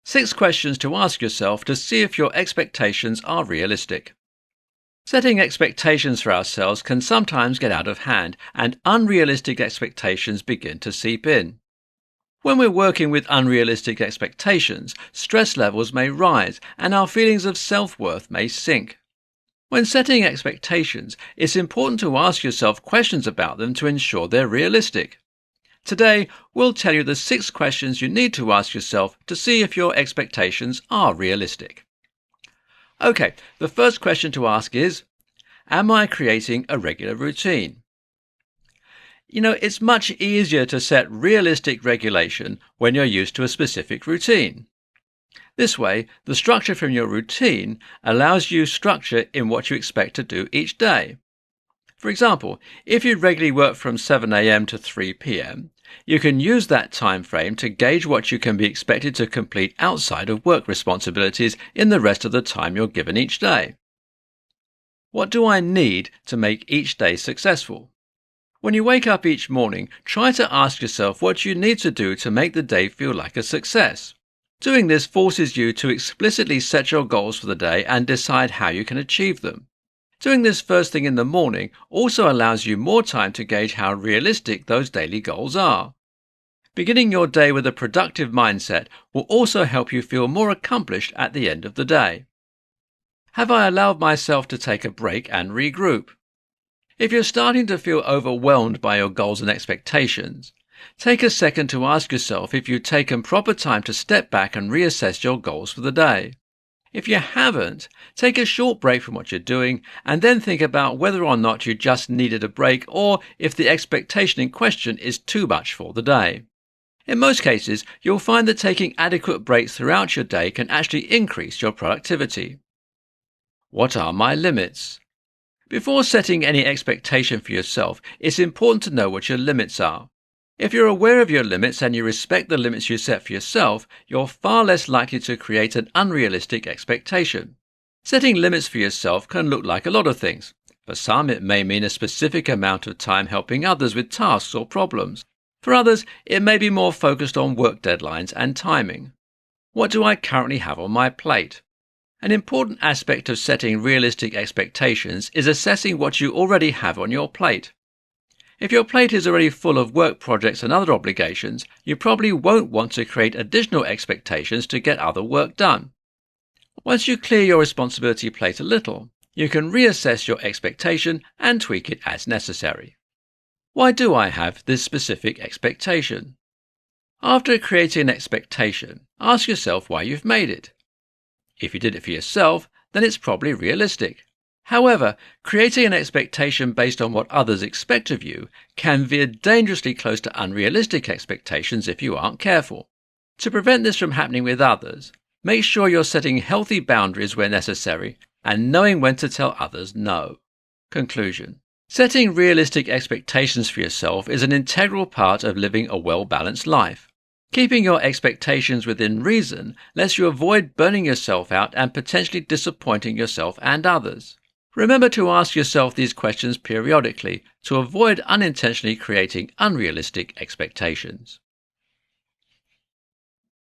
6 questions to ask yourself to see if your expectations are realistic. Setting expectations for ourselves can sometimes get out of hand, and unrealistic expectations begin to seep in. When we're working with unrealistic expectations, stress levels may rise and our feelings of self-worth may sink. When setting expectations, it's important to ask yourself questions about them to ensure they're realistic. Today, we'll tell you the 6 questions you need to ask yourself to see if your expectations are realistic. Okay, the first question to ask is, am I creating a regular routine? It's much easier to set realistic regulation when you're used to a specific routine. This way, the structure from your routine allows you structure in what you expect to do each day. For example, if you regularly work from 7 a.m. to 3 p.m., you can use that time frame to gauge what you can be expected to complete outside of work responsibilities in the rest of the time you're given each day. What do I need to make each day successful? When you wake up each morning, try to ask yourself what you need to do to make the day feel like a success. Doing this forces you to explicitly set your goals for the day and decide how you can achieve them. Doing this first thing in the morning also allows you more time to gauge how realistic those daily goals are. Beginning your day with a productive mindset will also help you feel more accomplished at the end of the day. Have I allowed myself to take a break and regroup? If you're starting to feel overwhelmed by your goals and expectations, take a second to ask yourself if you've taken proper time to step back and reassess your goals for the day. If you haven't, take a short break from what you're doing and then think about whether or not you just needed a break or if the expectation in question is too much for the day. In most cases, you'll find that taking adequate breaks throughout your day can actually increase your productivity. What are my limits? Before setting any expectation for yourself, it's important to know what your limits are. If you're aware of your limits and you respect the limits you set for yourself, you're far less likely to create an unrealistic expectation. Setting limits for yourself can look like a lot of things. For some, it may mean a specific amount of time helping others with tasks or problems. For others, it may be more focused on work deadlines and timing. What do I currently have on my plate? An important aspect of setting realistic expectations is assessing what you already have on your plate. If your plate is already full of work projects and other obligations, you probably won't want to create additional expectations to get other work done. Once you clear your responsibility plate a little, you can reassess your expectation and tweak it as necessary. Why do I have this specific expectation? After creating an expectation, ask yourself why you've made it. If you did it for yourself, then it's probably realistic. However, creating an expectation based on what others expect of you can veer dangerously close to unrealistic expectations if you aren't careful. To prevent this from happening with others, make sure you're setting healthy boundaries where necessary and knowing when to tell others no. Conclusion. Setting realistic expectations for yourself is an integral part of living a well-balanced life. Keeping your expectations within reason lets you avoid burning yourself out and potentially disappointing yourself and others. Remember to ask yourself these questions periodically to avoid unintentionally creating unrealistic expectations.